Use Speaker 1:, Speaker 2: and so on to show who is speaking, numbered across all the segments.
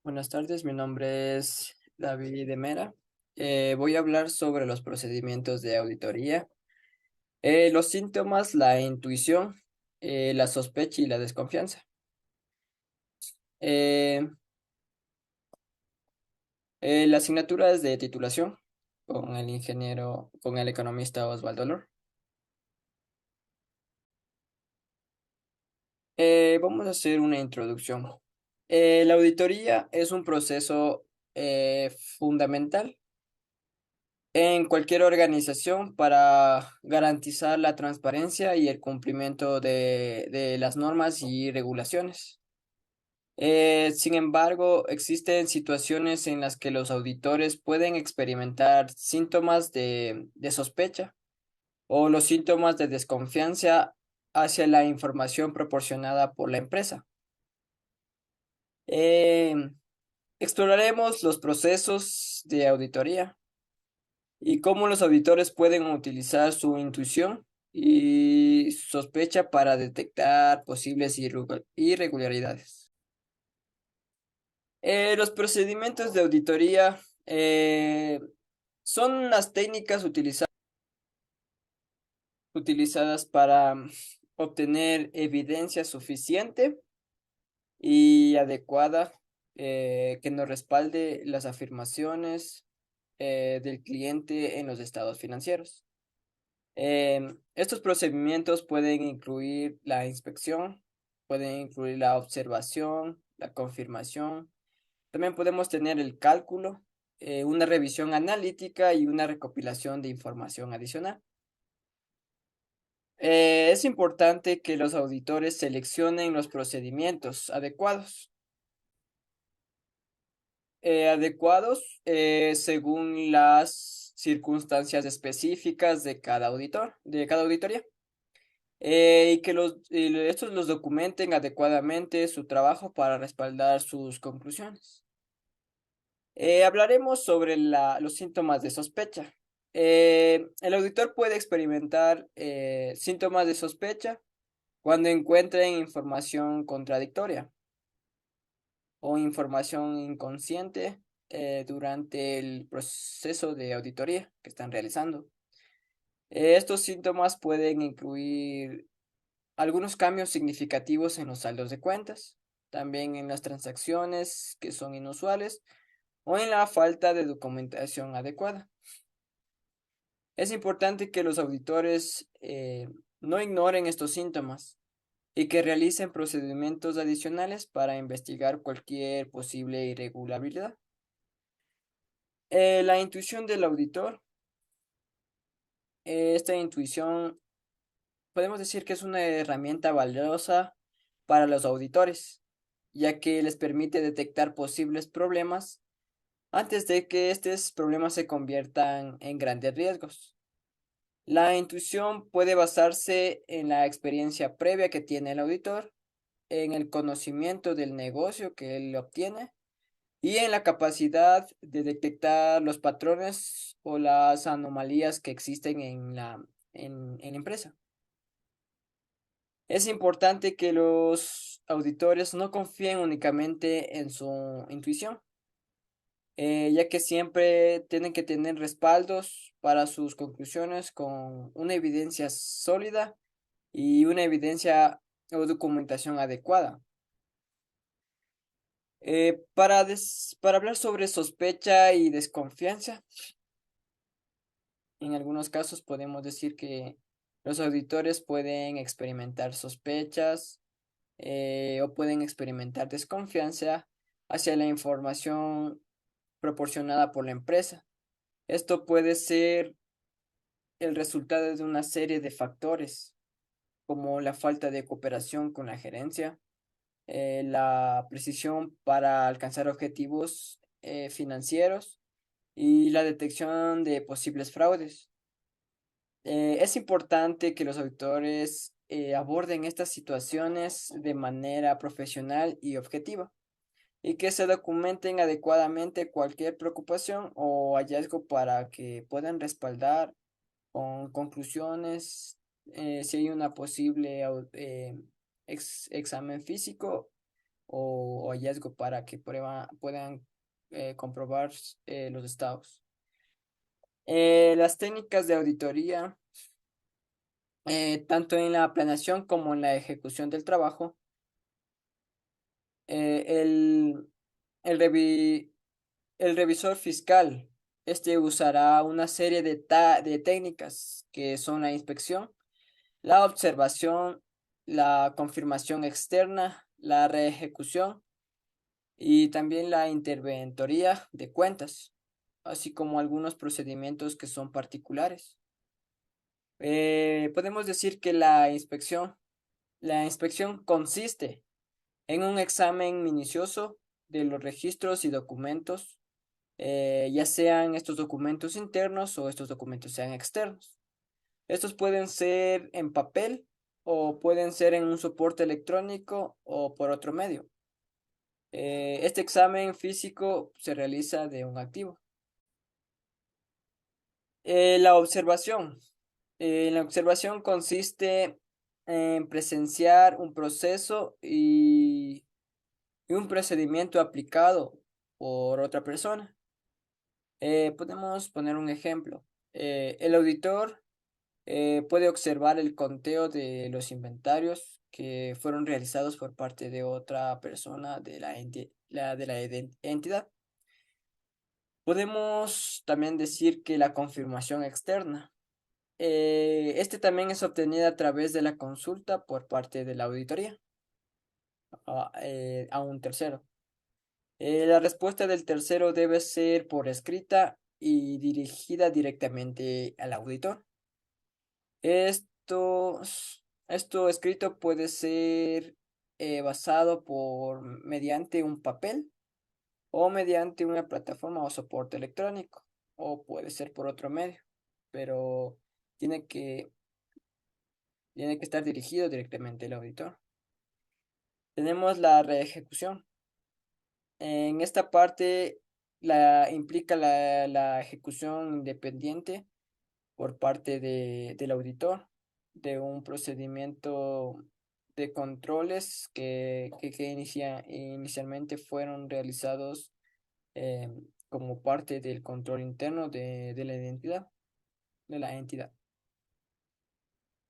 Speaker 1: Buenas tardes, mi nombre es David de Mera. Voy a hablar sobre los procedimientos de auditoría, los síntomas, la intuición, la sospecha y la desconfianza. Eh, la asignatura es de titulación con el economista Osvaldo Lor. Vamos a hacer una introducción. La auditoría es un proceso fundamental en cualquier organización para garantizar la transparencia y el cumplimiento de las normas y regulaciones. Sin embargo, existen situaciones en las que los auditores pueden experimentar síntomas de sospecha o los síntomas de desconfianza hacia la información proporcionada por la empresa. Eh, Exploraremos los procesos de auditoría y cómo los auditores pueden utilizar su intuición y sospecha para detectar posibles irregularidades. Los procedimientos de auditoría son las técnicas utilizadas para obtener evidencia suficiente y adecuada que nos respalde las afirmaciones del cliente en los estados financieros. Estos procedimientos pueden incluir la inspección, pueden incluir la observación, la confirmación. También podemos tener el cálculo, una revisión analítica y una recopilación de información adicional. Es importante que los auditores seleccionen los procedimientos adecuados según las circunstancias específicas de cada auditoría. Y que estos los documenten adecuadamente su trabajo para respaldar sus conclusiones. Hablaremos sobre los síntomas de sospecha. El auditor puede experimentar síntomas de sospecha cuando encuentren información contradictoria o información inconsciente durante el proceso de auditoría que están realizando. Estos síntomas pueden incluir algunos cambios significativos en los saldos de cuentas, también en las transacciones que son inusuales o en la falta de documentación adecuada. Es importante que los auditores no ignoren estos síntomas y que realicen procedimientos adicionales para investigar cualquier posible irregularidad. La intuición del auditor. Esta intuición podemos decir que es una herramienta valiosa para los auditores, ya que les permite detectar posibles problemas antes de que estos problemas se conviertan en grandes riesgos. La intuición puede basarse en la experiencia previa que tiene el auditor, en el conocimiento del negocio que él obtiene y en la capacidad de detectar los patrones o las anomalías que existen en la empresa. Es importante que los auditores no confíen únicamente en su intuición, ya que siempre tienen que tener respaldos para sus conclusiones con una evidencia sólida y una evidencia o documentación adecuada. Para hablar sobre sospecha y desconfianza, en algunos casos podemos decir que los auditores pueden experimentar sospechas o pueden experimentar desconfianza hacia la información proporcionada por la empresa. Esto puede ser el resultado de una serie de factores, como la falta de cooperación con la gerencia, la precisión para alcanzar objetivos financieros y la detección de posibles fraudes. Es importante que los auditores aborden estas situaciones de manera profesional y objetiva y que se documenten adecuadamente cualquier preocupación o hallazgo para que puedan respaldar con conclusiones si hay una posible examen físico o hallazgo para que puedan comprobar los estados. Las técnicas de auditoría, tanto en la planeación como en la ejecución del trabajo, eh, el, el, revi- el revisor fiscal, este usará una serie de técnicas que son la inspección, la observación, la confirmación externa, la reejecución y también la interventoría de cuentas, así como algunos procedimientos que son particulares. Podemos decir que la inspección consiste en un examen minucioso de los registros y documentos, ya sean estos documentos internos o estos documentos sean externos. Estos pueden ser en papel o pueden ser en un soporte electrónico o por otro medio. Este examen físico se realiza de un activo. La observación. La observación consiste en presenciar un proceso y un procedimiento aplicado por otra persona. Podemos poner un ejemplo. El auditor puede observar el conteo de los inventarios que fueron realizados por parte de otra persona de la entidad. Podemos también decir que la confirmación externa. Este también es obtenida a través de la consulta por parte de la auditoría a un tercero. La respuesta del tercero debe ser por escrita y dirigida directamente al auditor. Esto escrito puede ser basado mediante un papel o mediante una plataforma o soporte electrónico, o puede ser por otro medio, pero tiene que, tiene que estar dirigido directamente al auditor. Tenemos la reejecución. En esta parte implica la ejecución independiente por parte del auditor de un procedimiento de controles que inicialmente fueron realizados eh, como parte del control interno de la de la entidad.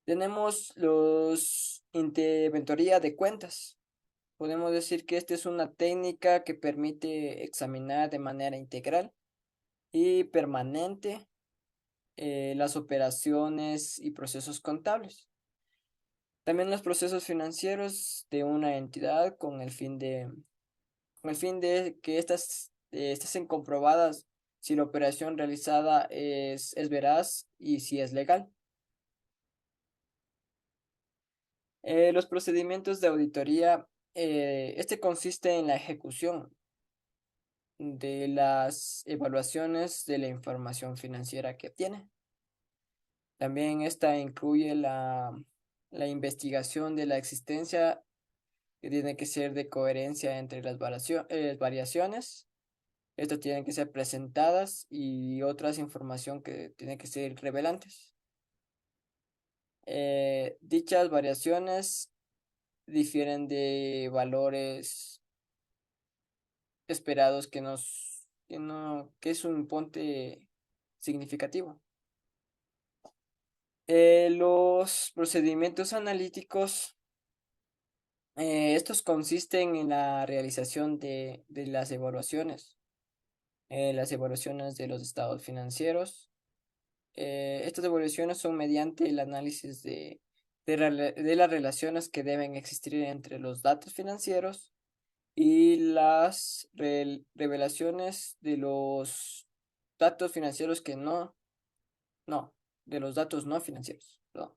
Speaker 1: Tenemos los inventoría de cuentas. Podemos decir que esta es una técnica que permite examinar de manera integral y permanente las operaciones y procesos contables. También los procesos financieros de una entidad con el fin de que estas estén comprobadas si la operación realizada es veraz y si es legal. Los procedimientos de auditoría, este consiste en la ejecución de las evaluaciones de la información financiera que tiene. También esta incluye la investigación de la existencia que tiene que ser de coherencia entre las variaciones. Estas tienen que ser presentadas y otras información que tienen que ser revelantes. Dichas variaciones difieren de valores esperados que es un importe significativo. Los procedimientos analíticos, estos consisten en la realización de las evaluaciones de los estados financieros. Estas evaluaciones son mediante el análisis de las relaciones que deben existir entre los datos financieros y las revelaciones de los datos financieros no, de los datos no financieros, perdón.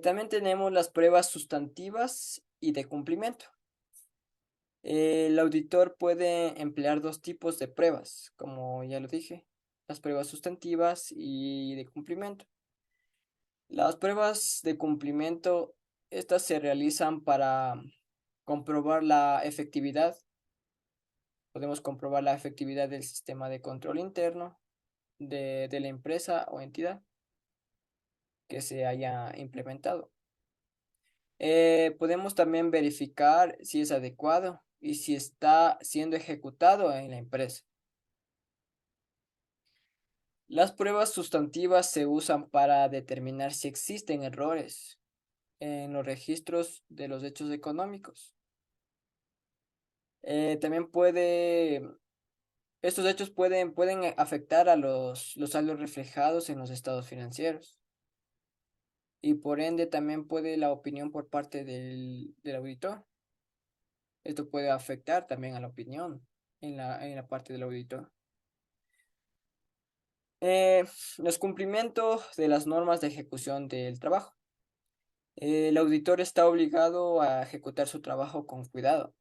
Speaker 1: También tenemos las pruebas sustantivas y de cumplimiento. El auditor puede emplear dos tipos de pruebas, como ya lo dije, las pruebas sustantivas y de cumplimiento. Las pruebas de cumplimiento, estas se realizan para comprobar la efectividad. Podemos comprobar la efectividad del sistema de control interno de la empresa o entidad que se haya implementado. Podemos también verificar si es adecuado y si está siendo ejecutado en la empresa. Las pruebas sustantivas se usan para determinar si existen errores en los registros de los hechos económicos. También estos hechos pueden afectar a los saldos reflejados en los estados financieros y por ende también puede la opinión por parte del auditor. Esto puede afectar también a la opinión en la parte del auditor. Eh, los cumplimientos de las normas de ejecución del trabajo. El auditor está obligado a ejecutar su trabajo con cuidado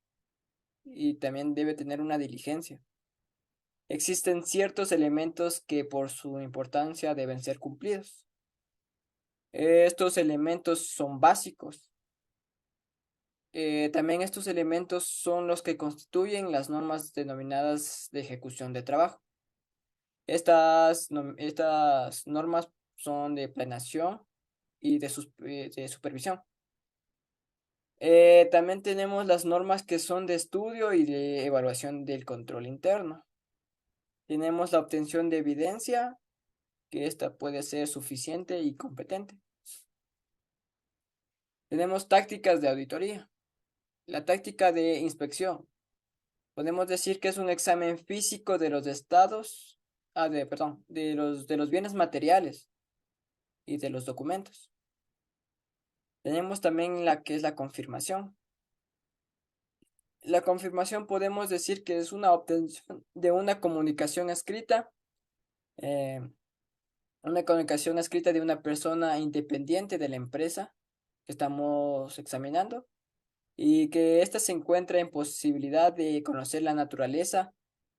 Speaker 1: y también debe tener una diligencia. Existen ciertos elementos que por su importancia deben ser cumplidos. Estos elementos son básicos. También estos elementos son los que constituyen las normas denominadas de ejecución de trabajo. Estas normas son de planeación y de supervisión. También tenemos las normas que son de estudio y de evaluación del control interno. Tenemos la obtención de evidencia, que esta puede ser suficiente y competente. Tenemos tácticas de auditoría. La táctica de inspección. Podemos decir que es un examen físico de los estados, perdón, de los bienes materiales y de los documentos. Tenemos también la que es la confirmación. La confirmación podemos decir que es una obtención de eh, una comunicación escrita de una persona independiente de la empresa que estamos examinando y que ésta se encuentra en posibilidad de conocer la naturaleza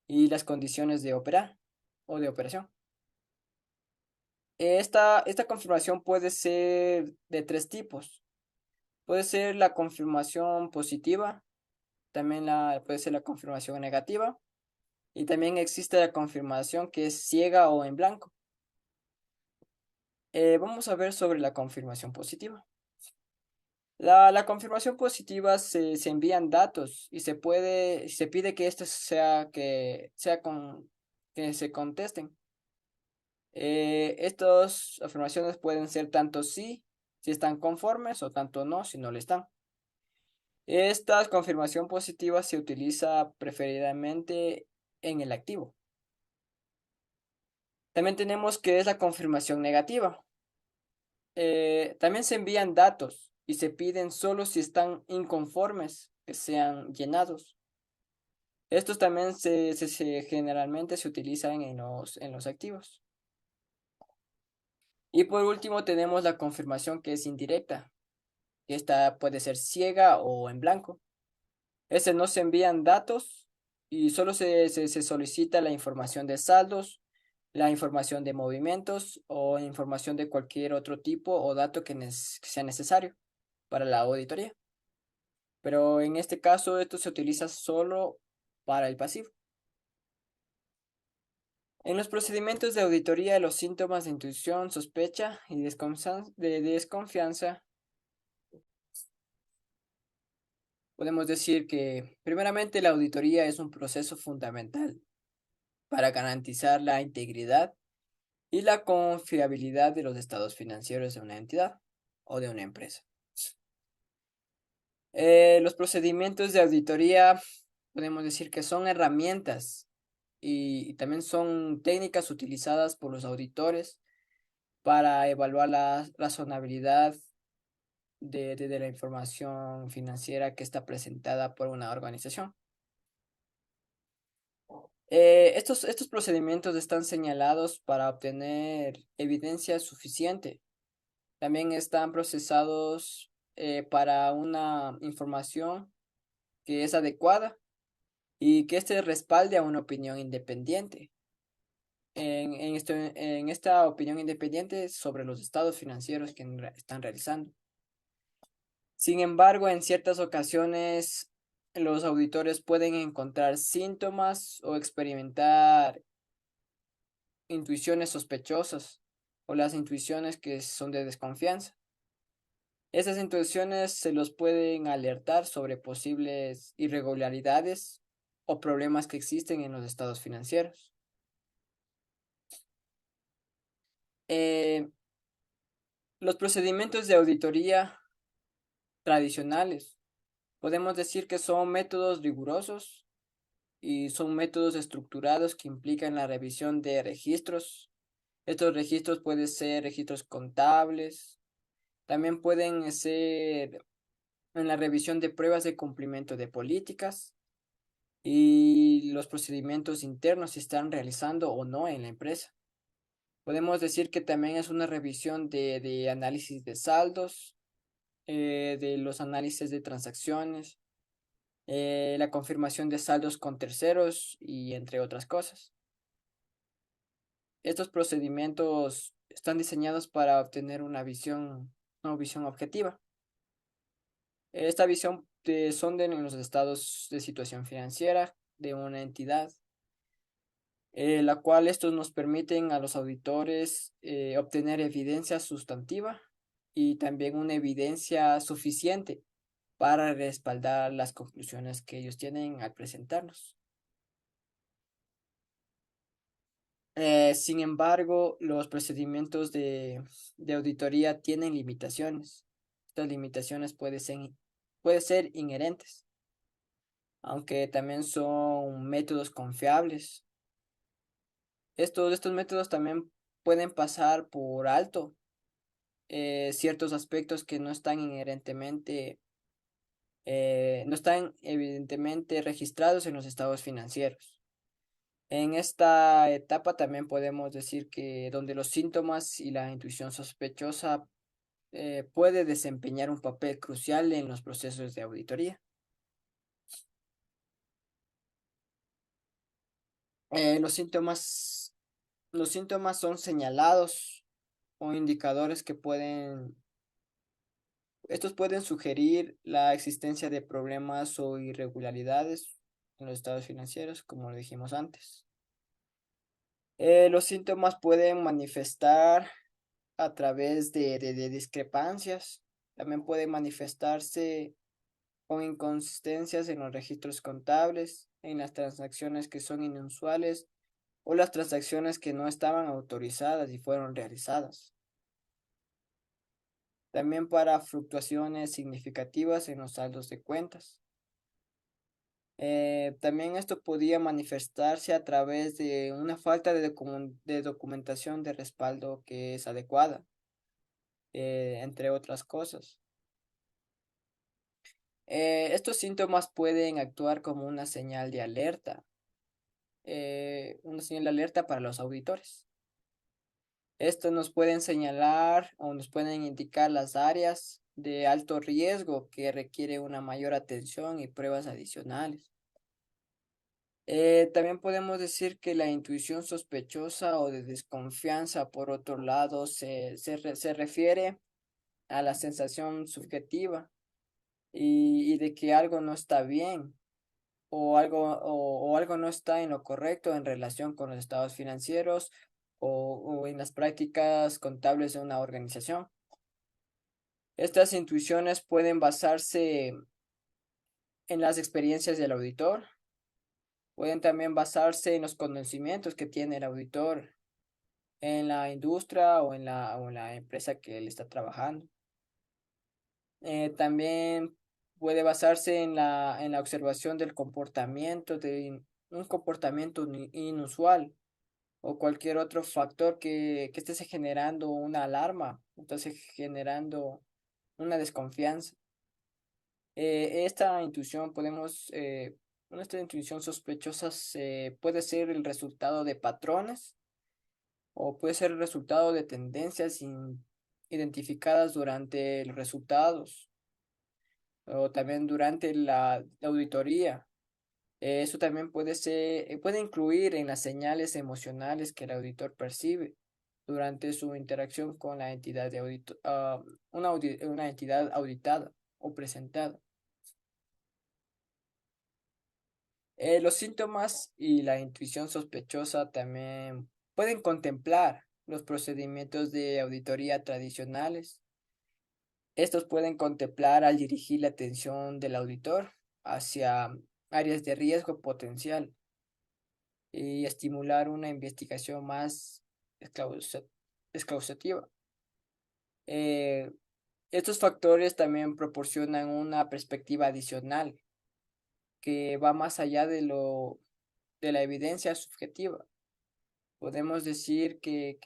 Speaker 1: y las condiciones de operar o de operación. Esta confirmación puede ser de tres tipos. Puede ser la confirmación positiva, también puede ser la confirmación negativa y también existe la confirmación que es ciega o en blanco. Vamos a ver sobre la confirmación positiva. La confirmación positiva se envían datos y se pide que estos que se contesten. Estas afirmaciones pueden ser tanto sí, si están conformes, o tanto no, si no lo están. Esta confirmación positiva se utiliza preferidamente en el activo. También tenemos que es la confirmación negativa. También se envían datos y se piden solo si están inconformes que sean llenados. Estos también generalmente se utilizan en los activos. Y por último tenemos la confirmación que es indirecta. Esta puede ser ciega o en blanco. No se envían datos y solo se solicita la información de saldos, la información de movimientos o información de cualquier otro tipo o dato que sea necesario para la auditoría. Pero en este caso esto se utiliza solo para el pasivo. En los procedimientos de auditoría, los síntomas de intuición, sospecha y desconfianza, podemos decir que primeramente la auditoría es un proceso fundamental para garantizar la integridad y la confiabilidad de los estados financieros de una entidad o de una empresa. Los procedimientos de auditoría podemos decir que son herramientas y también son técnicas utilizadas por los auditores para evaluar la razonabilidad de la información financiera que está presentada por una organización. Estos procedimientos están señalados para obtener evidencia suficiente. También están procesados para una información que es adecuada y que éste respalde a una opinión independiente. En esta opinión independiente sobre los estados financieros que están realizando. Sin embargo, en ciertas ocasiones los auditores pueden encontrar síntomas o experimentar intuiciones sospechosas o las intuiciones que son de desconfianza. Esas intuiciones se los pueden alertar sobre posibles irregularidades o problemas que existen en los estados financieros. Eh, los procedimientos de auditoría tradicionales, podemos decir que son métodos rigurosos y son métodos estructurados que implican la revisión de registros. Estos registros pueden ser registros contables, también pueden ser en la revisión de pruebas de cumplimiento de políticas y los procedimientos internos si están realizando o no en la empresa. Podemos decir que también es una revisión de análisis de saldos, de los análisis de transacciones, la confirmación de saldos con terceros y entre otras cosas. Estos procedimientos están diseñados para obtener una visión objetiva. Esta visión sonde en los estados de situación financiera de una entidad, la cual estos nos permiten a los auditores obtener evidencia sustantiva y también una evidencia suficiente para respaldar las conclusiones que ellos tienen al presentarnos. Sin embargo, los procedimientos de auditoría tienen limitaciones. Estas limitaciones pueden ser inherentes, aunque también son métodos confiables. Estos métodos también pueden pasar por alto ciertos aspectos que no están evidentemente registrados en los estados financieros. En esta etapa también podemos decir que donde los síntomas y la intuición sospechosa puede desempeñar un papel crucial en los procesos de auditoría. Eh, los síntomas, los síntomas son señalados o indicadores estos pueden sugerir la existencia de problemas o irregularidades en los estados financieros, como lo dijimos antes. Los síntomas pueden manifestar a través de discrepancias. También puede manifestarse con inconsistencias en los registros contables, en las transacciones que son inusuales o las transacciones que no estaban autorizadas y fueron realizadas. También para fluctuaciones significativas en los saldos de cuentas. También esto podía manifestarse a través de una falta de documentación de respaldo que es adecuada, entre otras cosas. Estos síntomas pueden actuar como una señal de alerta para los auditores. Estos nos pueden señalar o nos pueden indicar las áreas de alto riesgo que requiere una mayor atención y pruebas adicionales. También podemos decir que la intuición sospechosa o de desconfianza, por otro lado, se refiere a la sensación subjetiva y de que algo no está bien o algo no está en lo correcto en relación con los estados financieros o en las prácticas contables de una organización. Estas intuiciones pueden basarse en las experiencias del auditor, pueden también basarse en los conocimientos que tiene el auditor en la industria o en la empresa que él está trabajando. También puede basarse en la observación del comportamiento, de un comportamiento inusual o cualquier otro factor que esté generando una alarma, entonces generando una desconfianza. Esta intuición esta intuición sospechosa puede ser el resultado de patrones o puede ser el resultado de tendencias identificadas durante los resultados o también durante la auditoría. Eso también puede incluir en las señales emocionales que el auditor percibe durante su interacción con la entidad una entidad auditada o presentada. Los síntomas y la intuición sospechosa también pueden contemplar los procedimientos de auditoría tradicionales, Estos pueden contemplar al dirigir la atención del auditor hacia áreas de riesgo potencial y estimular una investigación más exhausta- exhaustiva. Eh, Estos factores también proporcionan una perspectiva adicional que va más allá de la evidencia subjetiva. Podemos decir que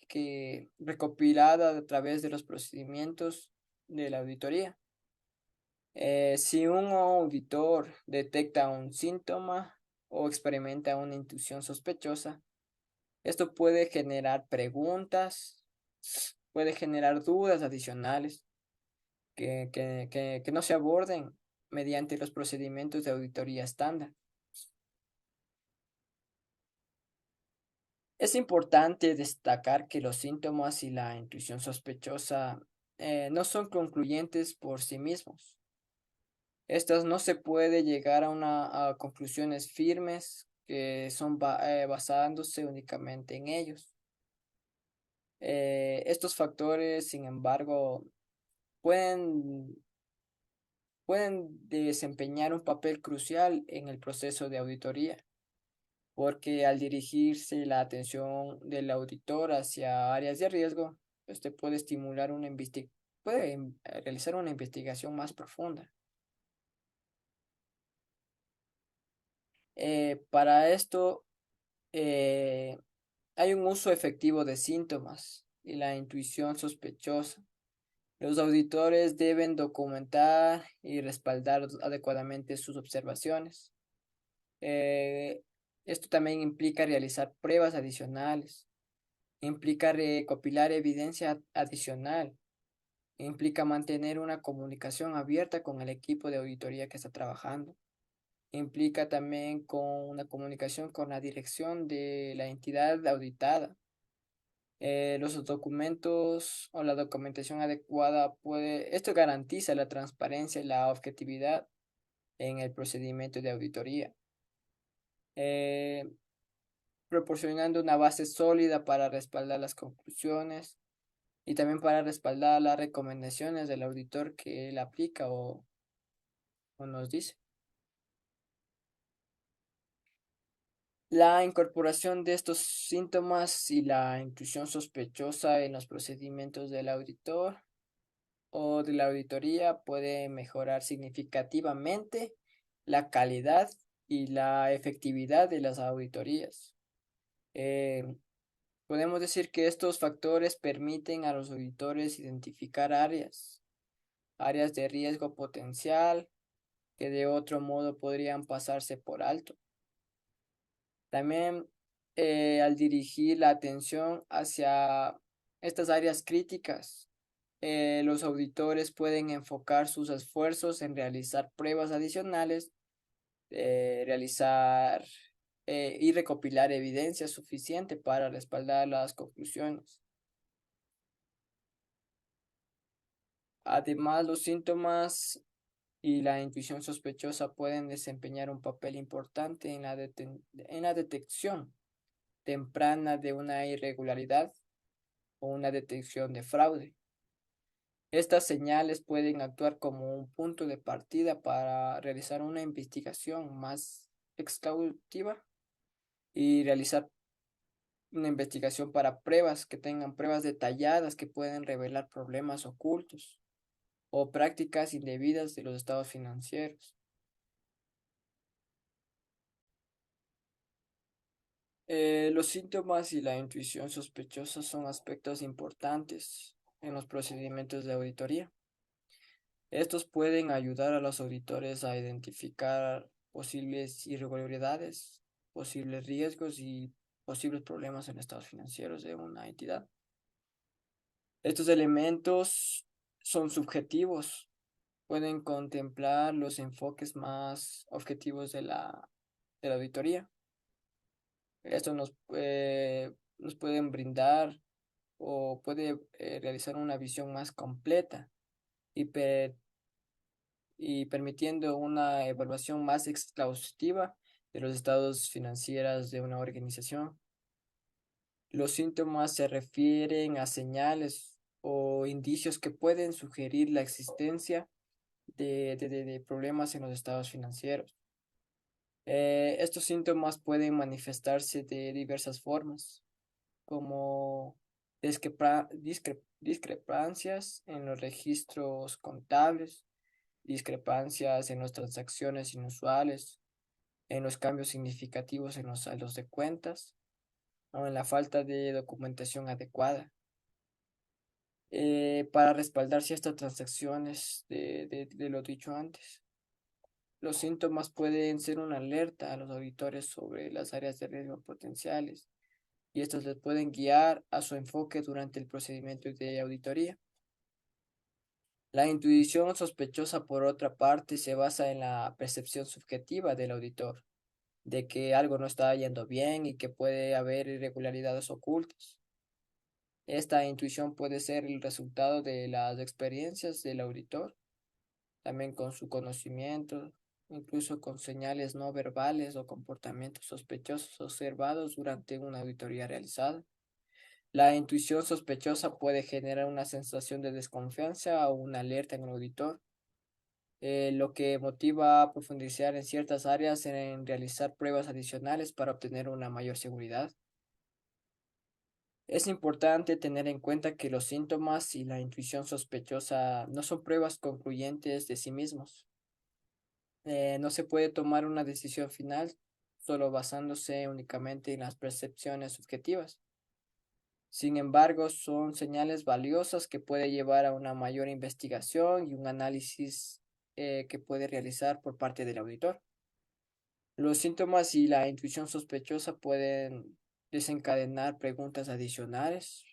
Speaker 1: recopilada a través de los procedimientos de la auditoría. Si un auditor detecta un síntoma o experimenta una intuición sospechosa, esto puede generar preguntas, puede generar dudas adicionales que no se aborden mediante los procedimientos de auditoría estándar. Es importante destacar que los síntomas y la intuición sospechosa no son concluyentes por sí mismos. Estas no se puede llegar a conclusiones firmes que son basándose únicamente en ellos. Estos factores, sin embargo, pueden, pueden desempeñar un papel crucial en el proceso de auditoría, porque al dirigirse la atención del auditor hacia áreas de riesgo, este puede estimular puede realizar una investigación más profunda. Para esto, eh, hay un uso efectivo de síntomas y la intuición sospechosa. Los auditores deben documentar y respaldar adecuadamente sus observaciones. Eh, Esto también implica realizar pruebas adicionales, implica recopilar evidencia adicional, implica mantener una comunicación abierta con el equipo de auditoría que está trabajando, implica también con una comunicación con la dirección de la entidad auditada. Los documentos o la documentación adecuada esto garantiza la transparencia y la objetividad en el procedimiento de auditoría, eh, proporcionando una base sólida para respaldar las conclusiones y también para respaldar las recomendaciones del auditor que él aplica o nos dice. La incorporación de estos síntomas y la intuición sospechosa en los procedimientos del auditor o de la auditoría puede mejorar significativamente la calidad y la efectividad de las auditorías. Eh, Podemos decir que estos factores permiten a los auditores identificar áreas de riesgo potencial que de otro modo podrían pasarse por alto. También al dirigir la atención hacia estas áreas críticas, los auditores pueden enfocar sus esfuerzos en realizar pruebas adicionales, realizar y recopilar evidencia suficiente para respaldar las conclusiones. Además, los síntomas y la intuición sospechosa pueden desempeñar un papel importante en en la detección temprana de una irregularidad o una detección de fraude. Estas señales pueden actuar como un punto de partida para realizar una investigación más exhaustiva y realizar una investigación para pruebas que tengan pruebas detalladas que pueden revelar problemas ocultos o prácticas indebidas de los estados financieros. Los síntomas y la intuición sospechosa son aspectos importantes en los procedimientos de auditoría. Estos pueden ayudar a los auditores a identificar posibles irregularidades, posibles riesgos y posibles problemas en estados financieros de una entidad. Estos elementos son subjetivos, pueden contemplar los enfoques más objetivos de la auditoría. Esto nos pueden brindar o puede realizar una visión más completa y, y permitiendo una evaluación más exhaustiva de los estados financieros de una organización. Los síntomas se refieren a señales o indicios que pueden sugerir la existencia de problemas en los estados financieros. Estos síntomas pueden manifestarse de diversas formas, como discrepancias en los registros contables, discrepancias en las transacciones inusuales, en los cambios significativos en los saldos de cuentas o en la falta de documentación adecuada. Para respaldar ciertas transacciones de lo dicho antes. Los síntomas pueden ser una alerta a los auditores sobre las áreas de riesgo potenciales y estos les pueden guiar a su enfoque durante el procedimiento de auditoría. La intuición sospechosa, por otra parte, se basa en la percepción subjetiva del auditor de que algo no está yendo bien y que puede haber irregularidades ocultas. Esta intuición puede ser el resultado de las experiencias del auditor, también con su conocimiento, incluso con señales no verbales o comportamientos sospechosos observados durante una auditoría realizada. La intuición sospechosa puede generar una sensación de desconfianza o una alerta en el auditor, lo que motiva a profundizar en ciertas áreas en realizar pruebas adicionales para obtener una mayor seguridad. Es importante tener en cuenta que los síntomas y la intuición sospechosa no son pruebas concluyentes de sí mismos. No se puede tomar una decisión final solo basándose únicamente en las percepciones subjetivas. Sin embargo, son señales valiosas que puede llevar a una mayor investigación y un análisis que puede realizar por parte del auditor. Los síntomas y la intuición sospechosa pueden desencadenar preguntas adicionales.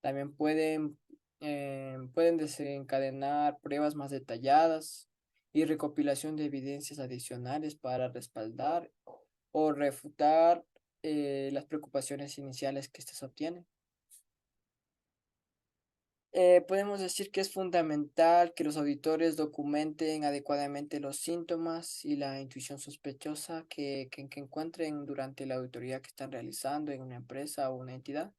Speaker 1: También pueden desencadenar pruebas más detalladas y recopilación de evidencias adicionales para respaldar o refutar las preocupaciones iniciales que éstas obtienen. Podemos decir que es fundamental que los auditores documenten adecuadamente los síntomas y la intuición sospechosa que encuentren durante la auditoría que están realizando en una empresa o una entidad.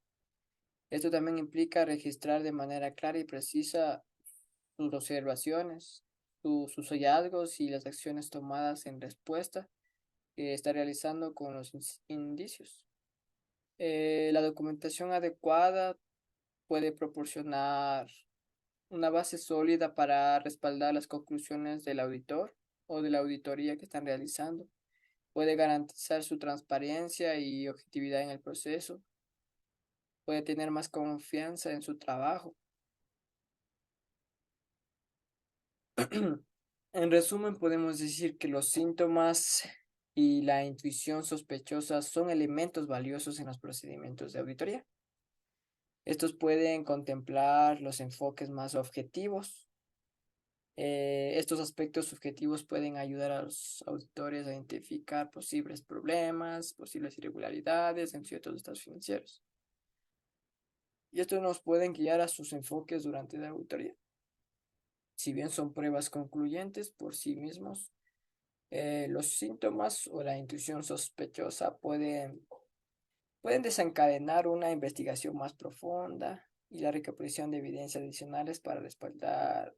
Speaker 1: Esto también implica registrar de manera clara y precisa sus observaciones, sus hallazgos y las acciones tomadas en respuesta que está realizando con los indicios. La documentación adecuada puede proporcionar una base sólida para respaldar las conclusiones del auditor o de la auditoría que están realizando. Puede garantizar su transparencia y objetividad en el proceso. Puede tener más confianza en su trabajo. En resumen, podemos decir que los síntomas y la intuición sospechosa son elementos valiosos en los procedimientos de auditoría. Estos pueden contemplar los enfoques más objetivos. Estos aspectos subjetivos pueden ayudar a los auditores a identificar posibles problemas, posibles irregularidades en ciertos estados financieros. Y estos nos pueden guiar a sus enfoques durante la auditoría. Si bien son pruebas concluyentes por sí mismos, los síntomas o la intuición sospechosa pueden desencadenar una investigación más profunda y la recopilación de evidencias adicionales para respaldar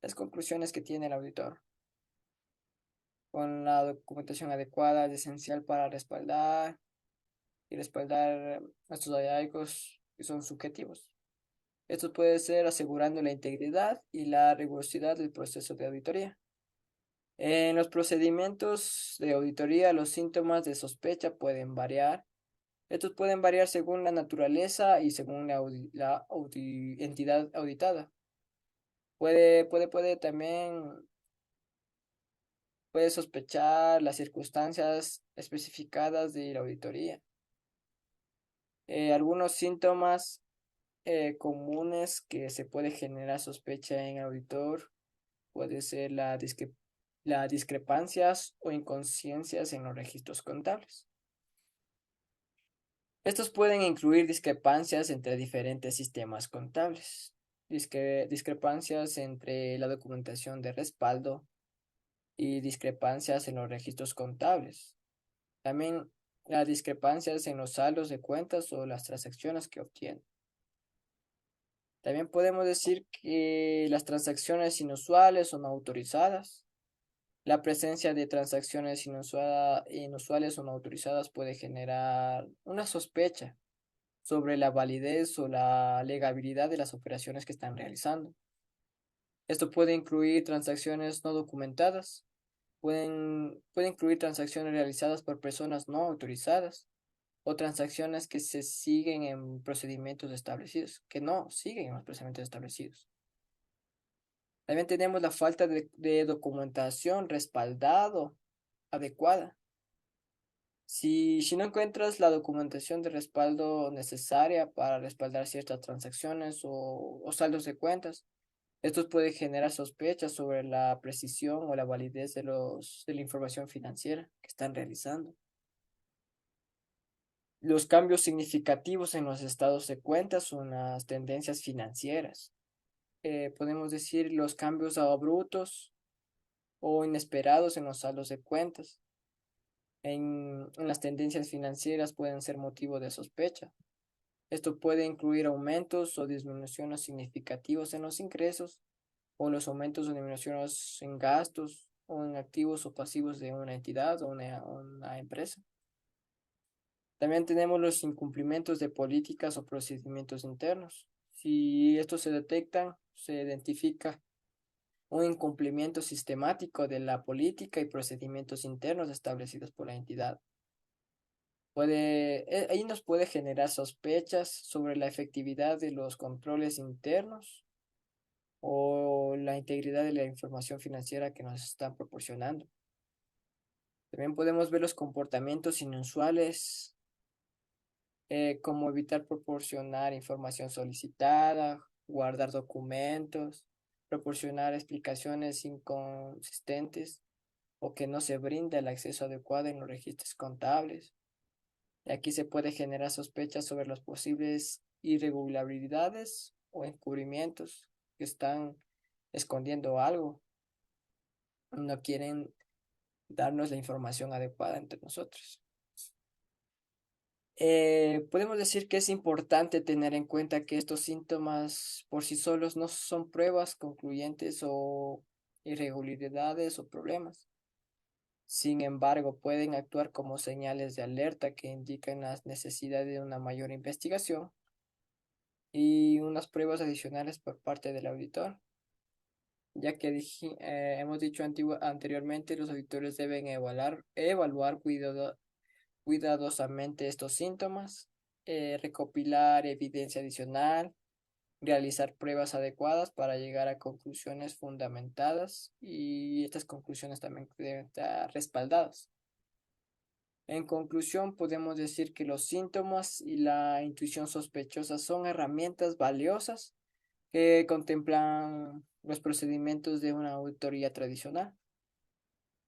Speaker 1: las conclusiones que tiene el auditor. Con la documentación adecuada es esencial para respaldar nuestros hallazgos que son subjetivos. Esto puede ser asegurando la integridad y la rigurosidad del proceso de auditoría. En los procedimientos de auditoría, los síntomas de sospecha pueden variar. Estos pueden variar según la naturaleza y según la entidad auditada. Puede también puede sospechar las circunstancias especificadas de la auditoría. Algunos síntomas comunes que se puede generar sospecha en el auditor puede ser las discrepancias o inconsciencias en los registros contables. Estos pueden incluir discrepancias entre diferentes sistemas contables, discrepancias entre la documentación de respaldo y discrepancias en los registros contables. También las discrepancias en los saldos de cuentas o las transacciones que obtienen. También podemos decir que las transacciones inusuales o no autorizadas. La presencia de transacciones inusuales o no autorizadas puede generar una sospecha sobre la validez o la legabilidad de las operaciones que están realizando. Esto puede incluir transacciones no documentadas, puede incluir transacciones realizadas por personas no autorizadas o transacciones que se siguen en procedimientos establecidos, que no siguen en los procedimientos establecidos. También tenemos la falta de documentación respaldado adecuada. Si no encuentras la documentación de respaldo necesaria para respaldar ciertas transacciones o saldos de cuentas, esto puede generar sospechas sobre la precisión o la validez de la información financiera que están realizando. Los cambios significativos en los estados de cuentas son las tendencias financieras. Podemos decir los cambios abruptos o inesperados en los saldos de cuentas. En las tendencias financieras pueden ser motivo de sospecha. Esto puede incluir aumentos o disminuciones significativos en los ingresos o los aumentos o disminuciones en gastos o en activos o pasivos de una entidad o una empresa. También tenemos los incumplimientos de políticas o procedimientos internos. Si estos se detectan, se identifica un incumplimiento sistemático de la política y procedimientos internos establecidos por la entidad. Ahí nos puede generar sospechas sobre la efectividad de los controles internos o la integridad de la información financiera que nos están proporcionando. También podemos ver los comportamientos inusuales, como evitar proporcionar información solicitada, guardar documentos, proporcionar explicaciones inconsistentes o que no se brinda el acceso adecuado en los registros contables. Y aquí se puede generar sospechas sobre las posibles irregularidades o encubrimientos que están escondiendo algo, no quieren darnos la información adecuada entre nosotros. Podemos decir que es importante tener en cuenta que estos síntomas por sí solos no son pruebas concluyentes o irregularidades o problemas. Sin embargo, pueden actuar como señales de alerta que indican la necesidad de una mayor investigación y unas pruebas adicionales por parte del auditor, ya que hemos dicho anteriormente, los auditores deben evaluar cuidadosamente estos síntomas, recopilar evidencia adicional, realizar pruebas adecuadas para llegar a conclusiones fundamentadas y estas conclusiones también deben estar respaldadas. En conclusión, podemos decir que los síntomas y la intuición sospechosa son herramientas valiosas que contemplan los procedimientos de una auditoría tradicional.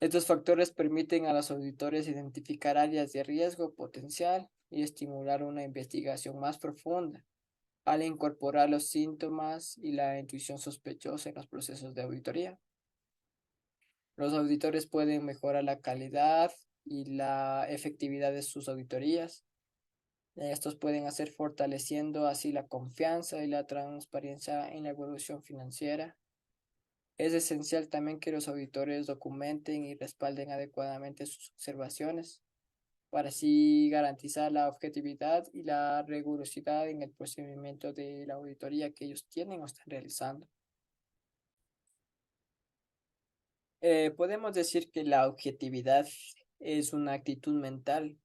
Speaker 1: Estos factores permiten a los auditores identificar áreas de riesgo potencial y estimular una investigación más profunda al incorporar los síntomas y la intuición sospechosa en los procesos de auditoría. Los auditores pueden mejorar la calidad y la efectividad de sus auditorías. Estos pueden hacer fortaleciendo así la confianza y la transparencia en la evolución financiera. Es esencial también que los auditores documenten y respalden adecuadamente sus observaciones para así garantizar la objetividad y la rigurosidad en el procedimiento de la auditoría que ellos tienen o están realizando. Podemos decir que la objetividad es una actitud mental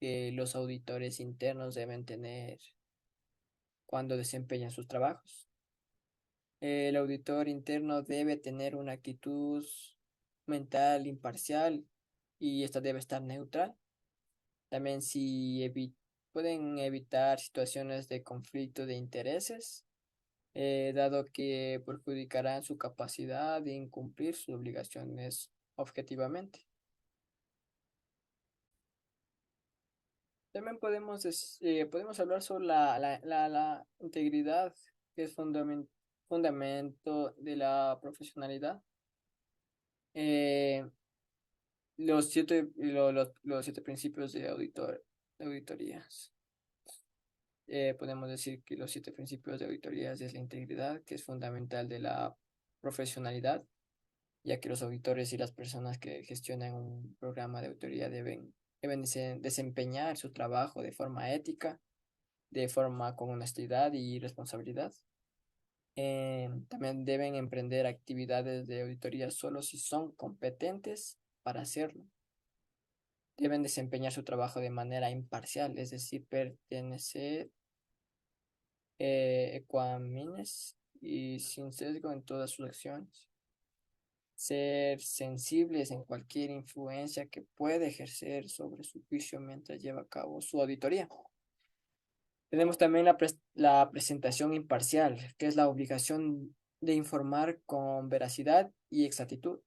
Speaker 1: que los auditores internos deben tener cuando desempeñan sus trabajos. El auditor interno debe tener una actitud mental imparcial y esta debe estar neutral. También pueden evitar situaciones de conflicto de intereses, dado que perjudicarán su capacidad de incumplir sus obligaciones objetivamente. También podemos hablar sobre la integridad, que es fundamento de la profesionalidad. Eh, los siete principios de auditorías. podemos decir que los 7 principios de auditorías es la integridad, que es fundamental de la profesionalidad, ya que los auditores y las personas que gestionan un programa de auditoría deben desempeñar su trabajo de forma ética, de forma con honestidad y responsabilidad. También deben emprender actividades de auditoría solo si son competentes para hacerlo. Deben desempeñar su trabajo de manera imparcial, es decir, pertenecer ecuánimes y sin sesgo en todas sus acciones. Ser sensibles en cualquier influencia que puede ejercer sobre su juicio mientras lleva a cabo su auditoría. Tenemos también la presentación imparcial, que es la obligación de informar con veracidad y exactitud.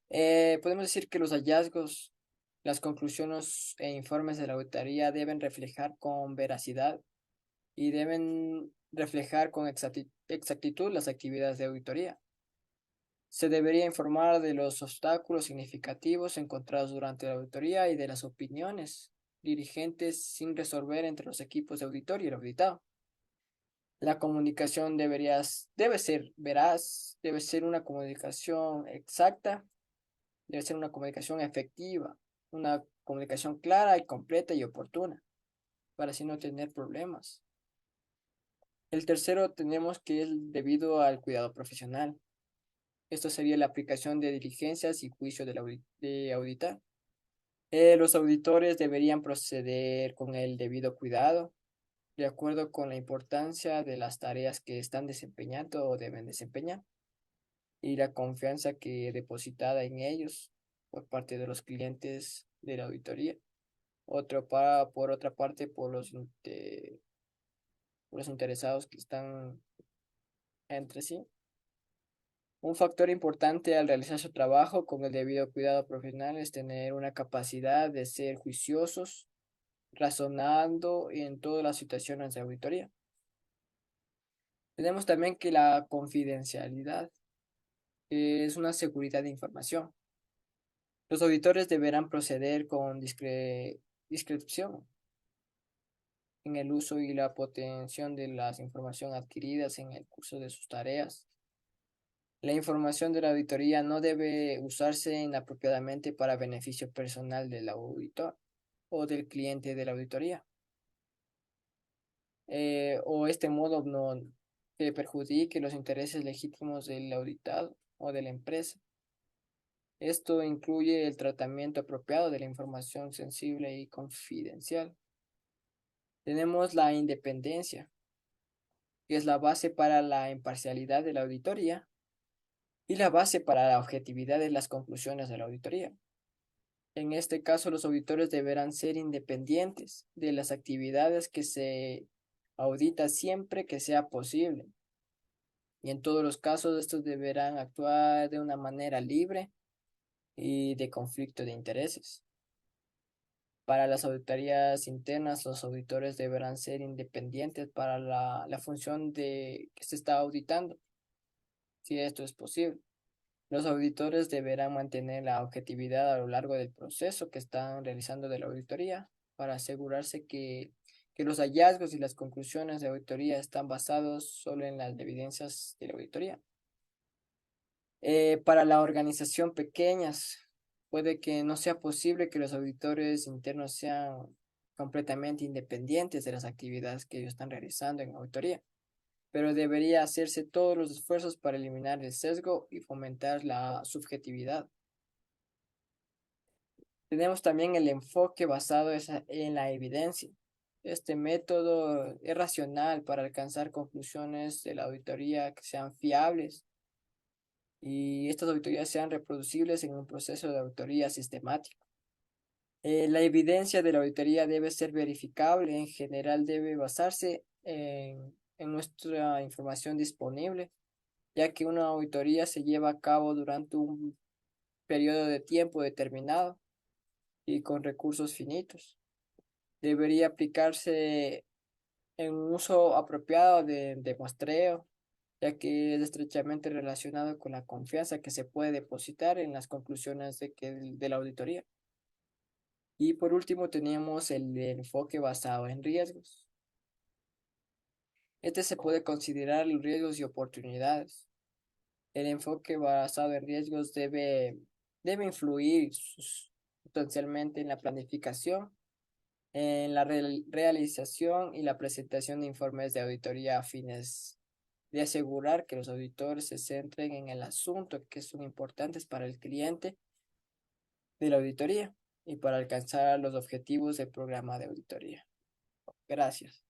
Speaker 1: Podemos decir que los hallazgos, las conclusiones e informes de la auditoría deben reflejar con veracidad y deben reflejar con exactitud las actividades de auditoría. Se debería informar de los obstáculos significativos encontrados durante la auditoría y de las opiniones dirigentes sin resolver entre los equipos de auditor y el auditado. La comunicación debe ser veraz, debe ser una comunicación exacta, debe ser una comunicación efectiva, una comunicación clara y completa y oportuna, para así no tener problemas. El tercero tenemos que es debido al cuidado profesional. Esto sería la aplicación de diligencias y juicio de auditar. Los auditores deberían proceder con el debido cuidado, de acuerdo con la importancia de las tareas que están desempeñando o deben desempeñar, y la confianza que depositada en ellos por parte de los clientes de la auditoría. Por otra parte, por los interesados que están entre sí. Un factor importante al realizar su trabajo con el debido cuidado profesional es tener una capacidad de ser juiciosos, razonando en todas las situaciones de auditoría. Tenemos también que la confidencialidad es una seguridad de información. Los auditores deberán proceder con discreción en el uso y la protección de las informaciones adquiridas en el curso de sus tareas. La información de la auditoría no debe usarse inapropiadamente para beneficio personal del auditor o del cliente de la auditoría, o este modo no que perjudique los intereses legítimos del auditado o de la empresa. Esto incluye el tratamiento apropiado de la información sensible y confidencial. Tenemos la independencia, que es la base para la imparcialidad de la auditoría y la base para la objetividad de las conclusiones de la auditoría. En este caso, los auditores deberán ser independientes de las actividades que se audita siempre que sea posible. Y en todos los casos, estos deberán actuar de una manera libre y de conflicto de intereses. Para las auditorías internas, los auditores deberán ser independientes para la función de que se está auditando, si esto es posible. Los auditores deberán mantener la objetividad a lo largo del proceso que están realizando de la auditoría para asegurarse que los hallazgos y las conclusiones de auditoría están basados solo en las evidencias de la auditoría. Para la organización pequeñas, puede que no sea posible que los auditores internos sean completamente independientes de las actividades que ellos están realizando en auditoría, pero debería hacerse todos los esfuerzos para eliminar el sesgo y fomentar la subjetividad. Tenemos también el enfoque basado en la evidencia. Este método es racional para alcanzar conclusiones de la auditoría que sean fiables y estas auditorías sean reproducibles en un proceso de auditoría sistemático. La evidencia de la auditoría debe ser verificable, en general debe basarse en nuestra información disponible, ya que una auditoría se lleva a cabo durante un periodo de tiempo determinado y con recursos finitos. Debería aplicarse en un uso apropiado de muestreo, ya que es estrechamente relacionado con la confianza que se puede depositar en las conclusiones de la auditoría. Y por último teníamos el enfoque basado en riesgos. Este se puede considerar los riesgos y oportunidades. El enfoque basado en riesgos debe influir sustancialmente en la planificación, en la realización y la presentación de informes de auditoría a fines de asegurar que los auditores se centren en el asunto que son importantes para el cliente de la auditoría y para alcanzar los objetivos del programa de auditoría. Gracias.